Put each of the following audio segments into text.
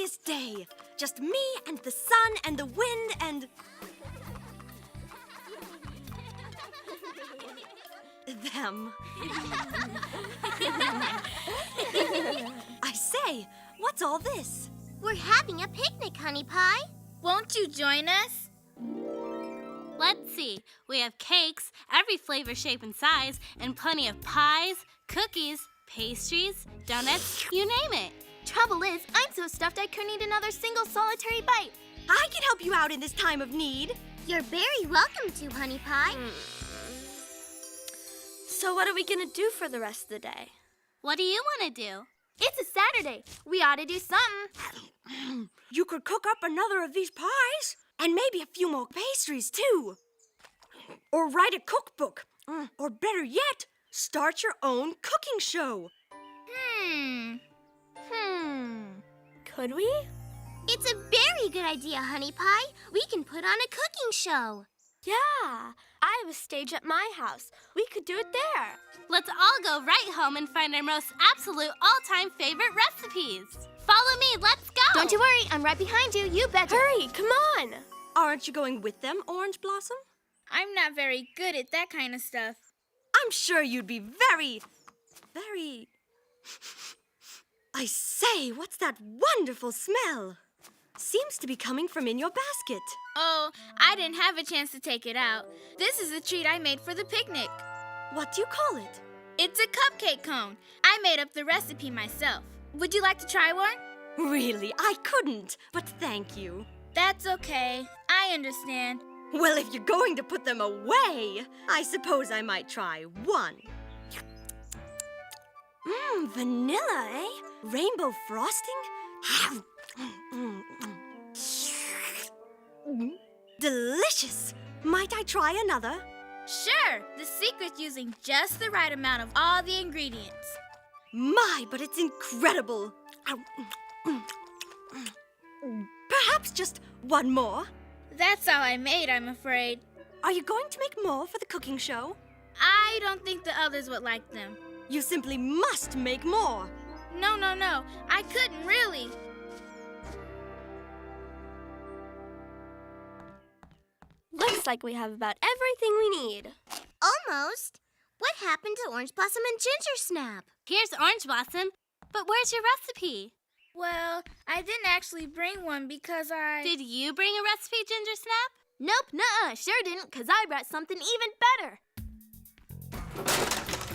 glorious day. Just me and the sun and the wind and... them. I say, what's all this? We're having a picnic, Honey Pie. Won't you join us? Let's see. We have cakes, every flavor, shape, and size, and plenty of pies, cookies, pastries, donuts, you name it. Trouble is, I'm so stuffed I couldn't eat another single solitary bite. I can help you out in this time of need. You're very welcome to, Honey Pie. So what are we gonna do for the rest of the day? What do you want to do? It's a Saturday. We ought to do something. You could cook up another of these pies, and maybe a few more pastries, too. Or write a cookbook. Or better yet, start your own cooking show. Could we? It's a very good idea, Honey Pie. We can put on a cooking show. Yeah. I have a stage at my house. We could do it there. Let's all go right home and find our most absolute all-time favorite recipes. Follow me, let's go! Don't you worry, I'm right behind you. You betcha. Hurry, come on. Aren't you going with them, Orange Blossom? I'm not very good at that kind of stuff. I'm sure you'd be very... I say, what's that wonderful smell? Seems to be coming from in your basket. Oh, I didn't have a chance to take it out. This is a treat I made for the picnic. What do you call it? It's a cupcake cone. I made up the recipe myself. Would you like to try one? Really, I couldn't, but thank you. That's okay. I understand. Well, if you're going to put them away, I suppose I might try one. Vanilla, eh? Rainbow frosting? Delicious! Might I try another? Sure. The secret's using just the right amount of all the ingredients. My, but it's incredible! Perhaps just one more? That's all I made, I'm afraid. Are you going to make more for the cooking show? I don't think the others would like them. You simply must make more. No. I couldn't really. Looks like we have about everything we need. Almost. What happened to Orange Blossom and Ginger Snap? Here's Orange Blossom, but where's your recipe? Well, I didn't actually bring one because Did you bring a recipe, Ginger Snap? Nope, nuh-uh, sure didn't, because I brought something even better.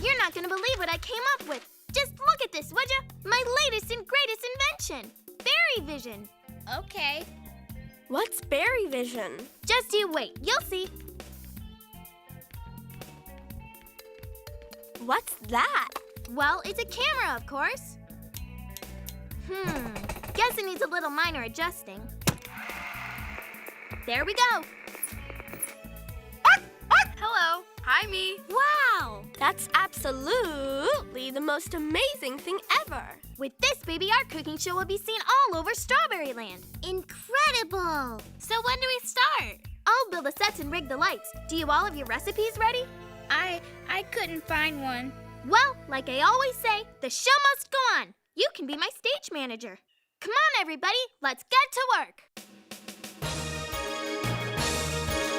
You're not going to believe what I came up with. Just look at this, would ya? My latest and greatest invention, Berry Vision. Okay. What's Berry Vision? Just you wait, you'll see. What's that? Well, it's a camera, of course. Guess it needs a little minor adjusting. There we go. Hello. Hi, me. Wow! That's absolutely the most amazing thing ever. With this baby, our cooking show will be seen all over Strawberry Land. Incredible! So when do we start? I'll build the sets and rig the lights. Do you all have your recipes ready? I couldn't find one. Well, like I always say, the show must go on. You can be my stage manager. Come on, everybody, let's get to work.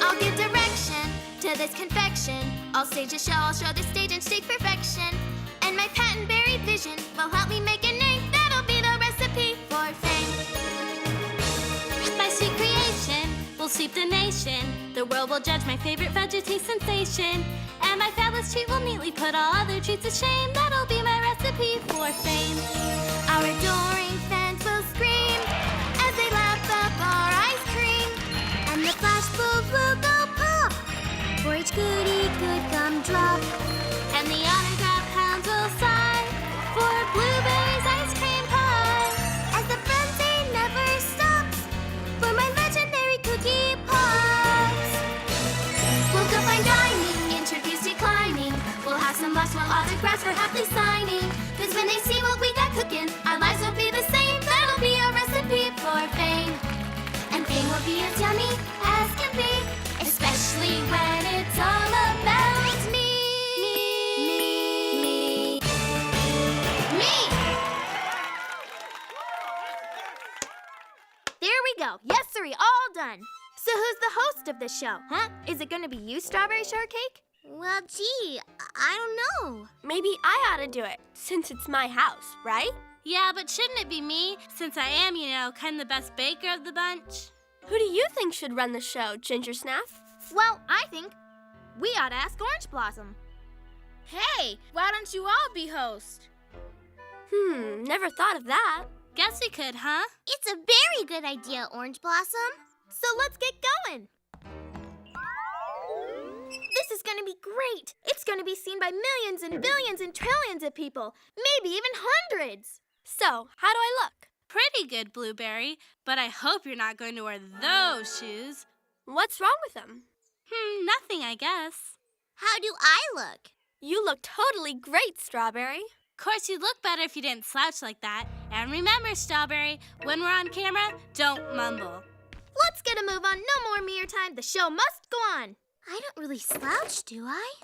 I'll give direction to this confection. I'll stage a show, I'll show the stage and stage perfection. And my patent berry vision will help me make a name. That'll be the recipe for fame. My sweet creation will sweep the nation. The world will judge my favorite veggie sensation. And my fabulous treat will neatly put all other treats to shame. That'll be my recipe for fame. Our adoring fans will scream as they lap up our ice cream. And the flash bulbs will go pop for each goodie good gumdrop. And the autograph hounds will sigh for blueberries ice cream pie. As the frenzy never stops for my legendary cookie pops. We'll go fine dining, interviews declining. We'll have some laughs while autographs are happily signing. Bingo! Yes, sirree, all done. So who's the host of this show, huh? Is it going to be you, Strawberry Shortcake? Well, gee, I don't know. Maybe I ought to do it, since it's my house, right? Yeah, but shouldn't it be me, since I am, kind of the best baker of the bunch? Who do you think should run the show, Ginger Snaff? Well, I think we ought to ask Orange Blossom. Hey, why don't you all be host? Never thought of that. Guess we could, huh? It's a very good idea, Orange Blossom. So let's get going. This is going to be great. It's going to be seen by millions and billions and trillions of people, maybe even hundreds. So, how do I look? Pretty good, Blueberry, but I hope you're not going to wear those shoes. What's wrong with them? Nothing, I guess. How do I look? You look totally great, Strawberry. Of course, you'd look better if you didn't slouch like that. And remember, Strawberry, when we're on camera, don't mumble. Let's get a move on. No more mere time. The show must go on. I don't really slouch, do I?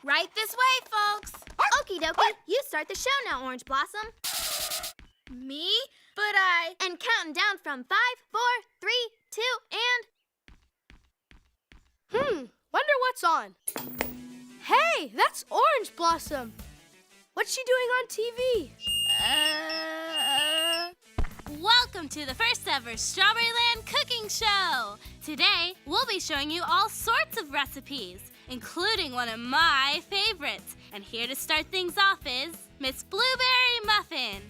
Right this way, folks. Okie dokie. You start the show now, Orange Blossom. Me? But I... And counting down from 5, 4, 3, 2, and... Wonder what's on. Hey, that's Orange Blossom. What's she doing on TV? Welcome to the first ever Strawberry Land cooking show. Today, we'll be showing you all sorts of recipes, including one of my favorites. And here to start things off is Miss Blueberry Muffin.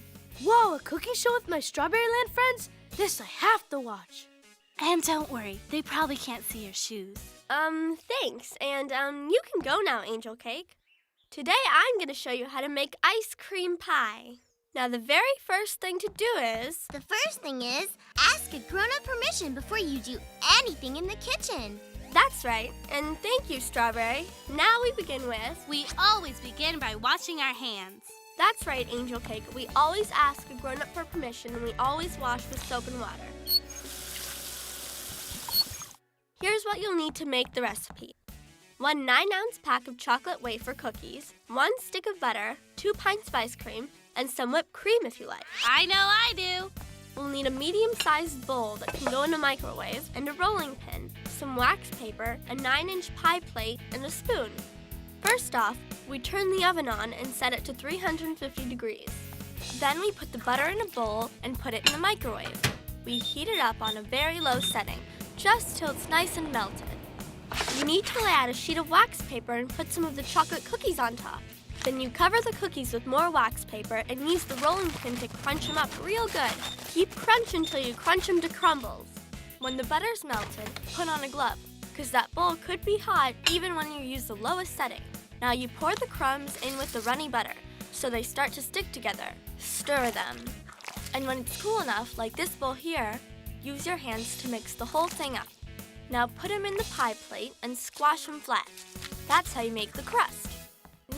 Whoa, a cooking show with my Strawberry Land friends? This I have to watch. And don't worry, they probably can't see your shoes. Thanks. And, you can go now, Angel Cake. Today, I'm going to show you how to make ice cream pie. Now, the very first thing to do is... The first thing is, ask a grown-up permission before you do anything in the kitchen. That's right. And thank you, Strawberry. Now we begin with... We always begin by washing our hands. That's right, Angel Cake. We always ask a grown-up for permission, and we always wash with soap and water. Here's what you'll need to make the recipe. 1 9-ounce pack of chocolate wafer cookies, 1 stick of butter, 2 pints of ice cream, and some whipped cream if you like. I know I do. We'll need a medium-sized bowl that can go in a microwave, and a rolling pin, some wax paper, a 9-inch pie plate, and a spoon. First off, we turn the oven on and set it to 350 degrees. Then we put the butter in a bowl and put it in the microwave. We heat it up on a very low setting, just till it's nice and melted. You need to lay out a sheet of wax paper and put some of the chocolate cookies on top. Then you cover the cookies with more wax paper and use the rolling pin to crunch them up real good. Keep crunching until you crunch them to crumbles. When the butter's melted, put on a glove, because that bowl could be hot even when you use the lowest setting. Now you pour the crumbs in with the runny butter, so they start to stick together. Stir them. And when it's cool enough, like this bowl here, use your hands to mix the whole thing up. Now put them in the pie plate and squash them flat. That's how you make the crust.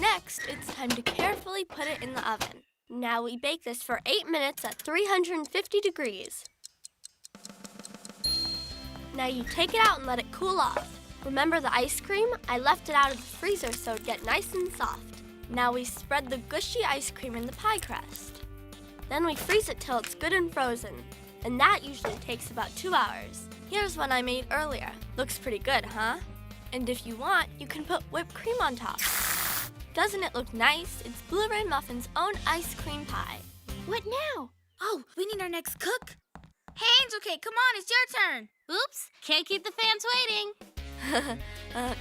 Next, it's time to carefully put it in the oven. Now we bake this for 8 minutes at 350 degrees. Now you take it out and let it cool off. Remember the ice cream? I left it out of the freezer so it'd get nice and soft. Now we spread the gushy ice cream in the pie crust. Then we freeze it till it's good and frozen. And that usually takes about 2 hours. Here's one I made earlier. Looks pretty good, huh? And if you want, you can put whipped cream on top. Doesn't it look nice? It's Blueberry Muffin's own ice cream pie. What now? Oh, we need our next cook. Hey, Angel Cake, come on, it's your turn. Oops, can't keep the fans waiting.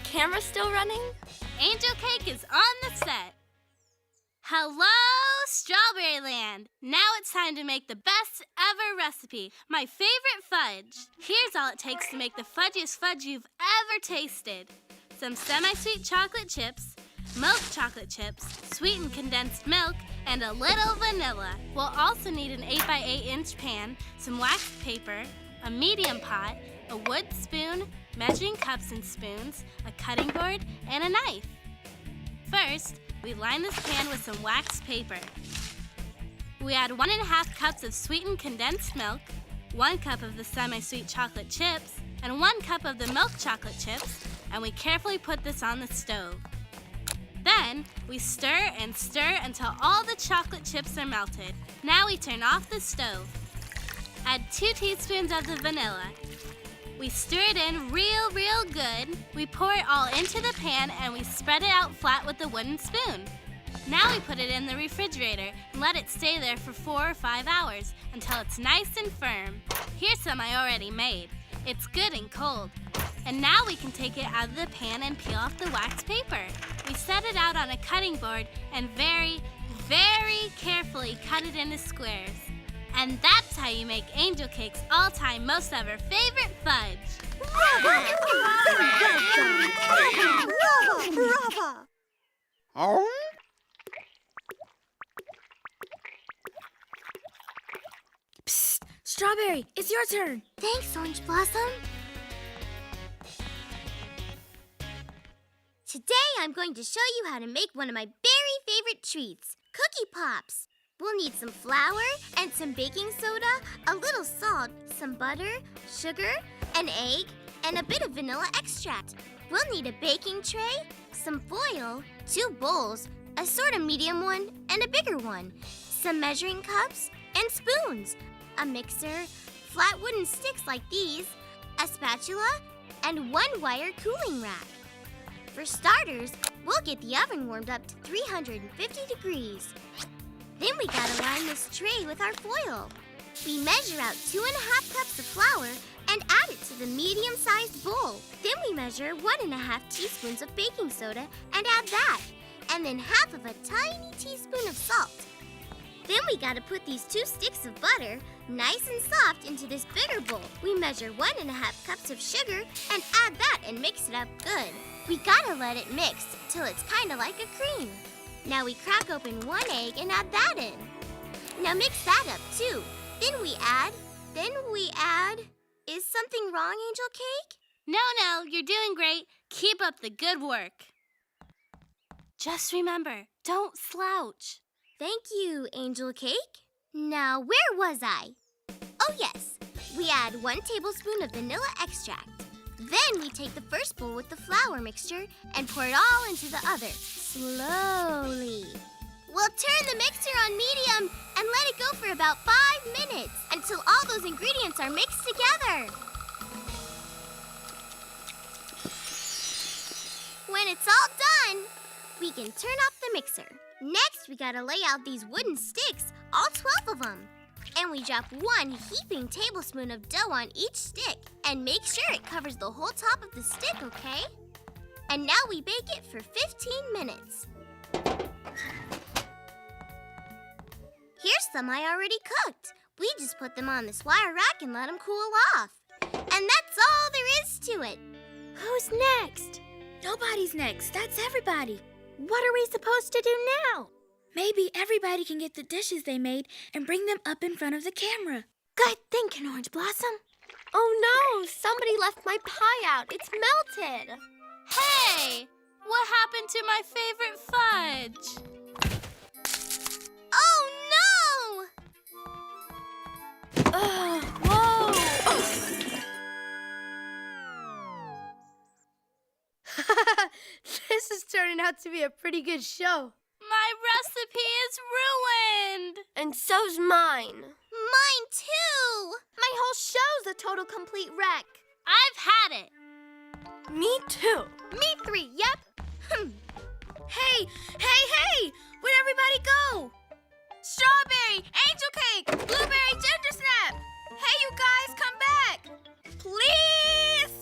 Camera still running? Angel Cake is on the set. Hello, Strawberry Land. Now it's time to make the best ever recipe, my favorite fudge. Here's all it takes to make the fudgiest fudge you've ever tasted. Some semi-sweet chocolate chips, milk chocolate chips, sweetened condensed milk, and a little vanilla. We'll also need an 8 by 8 inch pan, some wax paper, a medium pot, a wood spoon, measuring cups and spoons, a cutting board, and a knife. First, we line this pan with some wax paper. We add 1.5 cups of sweetened condensed milk, 1 cup of the semi-sweet chocolate chips, and 1 cup of the milk chocolate chips, and we carefully put this on the stove. Then, we stir and stir until all the chocolate chips are melted. Now we turn off the stove. add 2 teaspoons of the vanilla. We stir it in real good. We pour it all into the pan and we spread it out flat with a wooden spoon. Now we put it in the refrigerator and let it stay there for 4 or 5 hours until it's nice and firm. Here's some I already made. It's good and cold. And now we can take it out of the pan and peel off the wax paper. We set it out on a cutting board and very carefully cut it into squares. And that's how you make Angel Cake's all-time most ever favorite fudge. Brava! Psst, Strawberry, it's your turn. Thanks, Orange Blossom. Today I'm going to show you how to make one of my very favorite treats, Cookie Pops. We'll need some flour and some baking soda, a little salt, some butter, sugar, an egg, and a bit of vanilla extract. We'll need a baking tray, some foil, 2 bowls, a sort of medium one and a bigger one, some measuring cups and spoons, a mixer, flat wooden sticks like these, a spatula, and 1 wire cooling rack. For starters, we'll get the oven warmed up to 350 degrees. Then we gotta line this tray with our foil. We measure out 2½ cups of flour and add it to the medium-sized bowl. Then we measure 1½ teaspoons of baking soda and add that, and then half of a tiny teaspoon of salt. Then we gotta put these 2 sticks of butter, nice and soft, into this bigger bowl. We measure 1½ cups of sugar and add that and mix it up good. We gotta let it mix till it's kinda like a cream. Now we crack open 1 egg and add that in. Now mix that up too. Then we add... Is something wrong, Angel Cake? No, you're doing great. Keep up the good work. Just remember, don't slouch. Thank you, Angel Cake. Now, where was I? Oh, yes. We add 1 tablespoon of vanilla extract. Then we take the first bowl with the flour mixture and pour it all into the other, slowly. We'll turn the mixer on medium and let it go for about 5 minutes until all those ingredients are mixed together. When it's all done, we can turn off the mixer. Next, we gotta lay out these wooden sticks, all 12 of them. And we drop 1 heaping tablespoon of dough on each stick and make sure it covers the whole top of the stick, okay? And now we bake it for 15 minutes. Here's some I already cooked. We just put them on this wire rack and let them cool off. And that's all there is to it. Who's next? Nobody's next. That's everybody. What are we supposed to do now? Maybe everybody can get the dishes they made and bring them up in front of the camera. Good thinking, Orange Blossom. Oh no, somebody left my pie out. It's melted. Hey, what happened to my favorite fudge? Oh no! Whoa! This is turning out to be a pretty good show. My recipe is ruined. And so's mine. Mine too! My whole show's a total complete wreck. I've had it. Me too. Me 3, yep. Hey! Where'd everybody go? Strawberry, Angel Cake, Blueberry, Ginger Snap. Hey, you guys, come back. Please!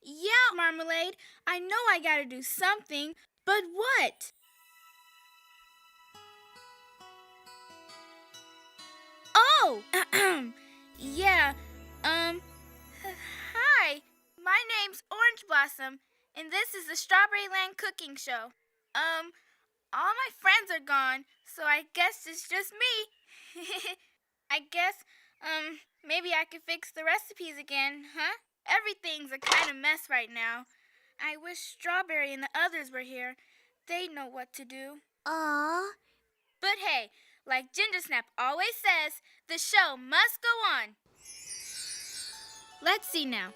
Yeah, Marmalade, I know I gotta do something, but what? Oh, yeah, hi, my name's Orange Blossom, and this is the Strawberry Land Cooking Show. All my friends are gone, so I guess it's just me. I guess, maybe I could fix the recipes again, huh? Everything's a kind of mess right now. I wish Strawberry and the others were here. They'd know what to do. Aw. But hey, like Ginger Snap always says, the show must go on. Let's see now.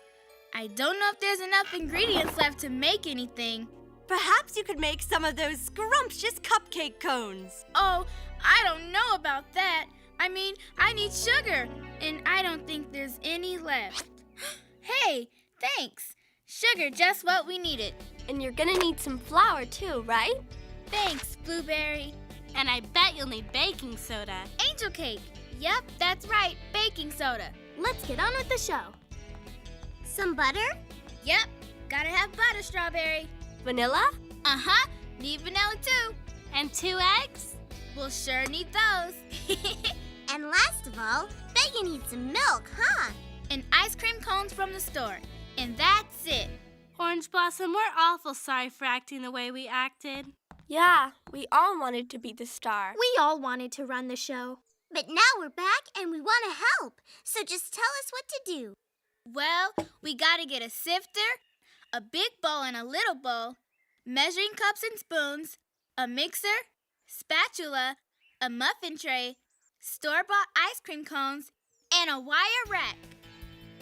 I don't know if there's enough ingredients left to make anything, perhaps you could make some of those scrumptious cupcake cones. Oh, I don't know about that. I mean, I need sugar, and I don't think there's any left. Hey, thanks. Sugar, just what we needed. And you're gonna need some flour too, right? Thanks, Blueberry. And I bet you'll need baking soda. Angel cake. Yep, that's right, baking soda. Let's get on with the show. Some butter? Yep, gotta have butter, Strawberry. Vanilla? Uh-huh, need vanilla too. And 2 eggs? We'll sure need those. And last of all, bet you need some milk, huh? And ice cream cones from the store. And that's it. Orange Blossom, we're awful sorry for acting the way we acted. Yeah, we all wanted to be the star. We all wanted to run the show. But now we're back and we want to help. So just tell us what to do. Well, we gotta get a sifter, a big bowl and a little bowl, measuring cups and spoons, a mixer, spatula, a muffin tray, store-bought ice cream cones, and a wire rack.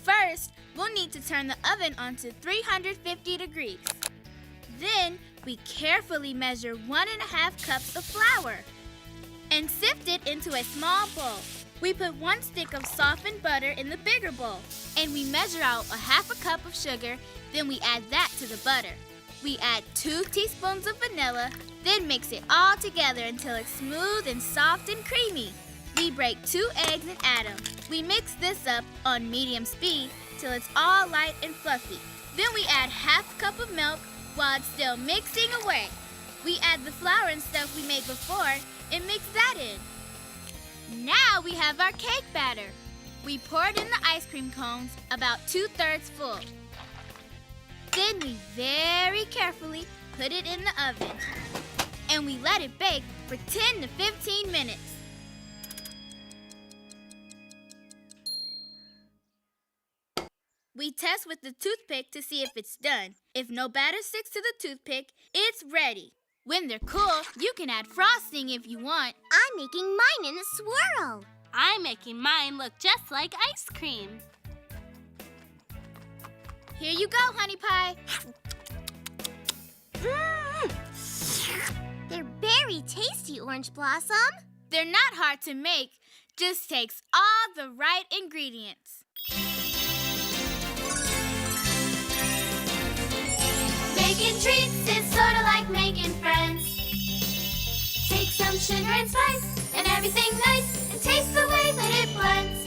First, we'll need to turn the oven on to 350 degrees. Then, we carefully measure 1.5 cups of flour and sift it into a small bowl. We put 1 stick of softened butter in the bigger bowl, and we measure out 1/2 cup of sugar, then we add that to the butter. We add 2 teaspoons of vanilla, then mix it all together until it's smooth and soft and creamy. We break 2 eggs and add them. We mix this up on medium speed till it's all light and fluffy. Then we add 1/2 cup of milk while it's still mixing away. We add the flour and stuff we made before and mix that in. Now we have our cake batter. We poured in the ice cream cones about 2/3 full. Then we very carefully put it in the oven. And we let it bake for 10 to 15 minutes. We test with the toothpick to see if it's done. If no batter sticks to the toothpick, it's ready. When they're cool, you can add frosting if you want. I'm making mine in a swirl. I'm making mine look just like ice cream. Here you go, Honey Pie. They're very tasty, Orange Blossom. They're not hard to make, just takes all the right ingredients. Making treats is sorta like making friends. Take some sugar and spice and everything nice and taste the way that it blends.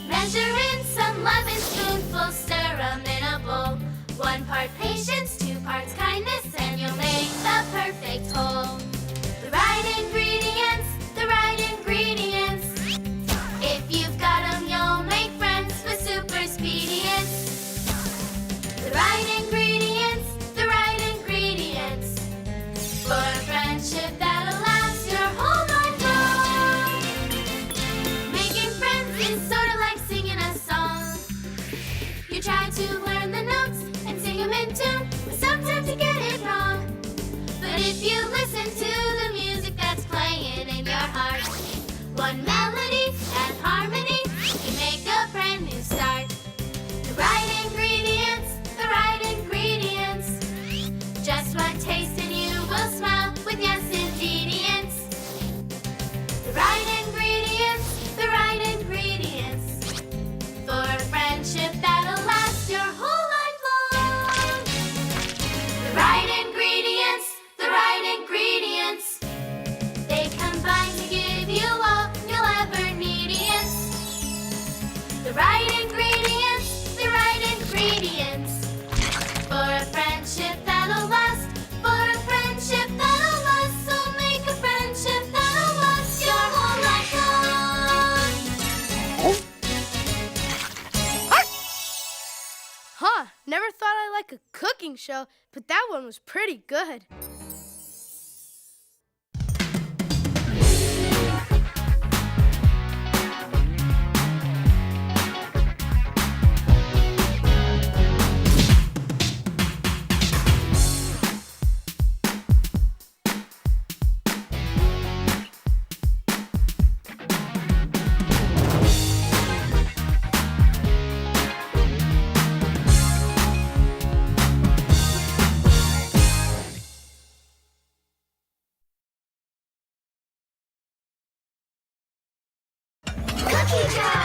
Measure in some love and spoonful, stir 'em in a bowl. 1 part patience, 2 parts kindness, and you'll make the perfect whole. The right ingredients, the right ingredients. If you've got 'em, you'll make friends with super expedience. The right ingredients, the right ingredients. For a friendship that'll last your whole life long. Making friends is sorta like singing a song. You try to learn the notes and sing 'em in tune, but sometimes you get it wrong. But if you listen to the music that's playing in your heart, one melody and harmony, you make a brand new start. The right ingredients, the right ingredients. Just one taste and you will smile with yes ingredients. The right ingredients, the right ingredients. For a friendship that'll last your whole life long. The right ingredients, the right ingredients. They combine to give you all you'll ever need. The right ingredients, the right ingredients. For a friendship that'll last, for a friendship that'll last. So make a friendship that'll last your whole life long. Huh, never thought I'd like a cooking show, but that one was pretty good. Cookie Jar!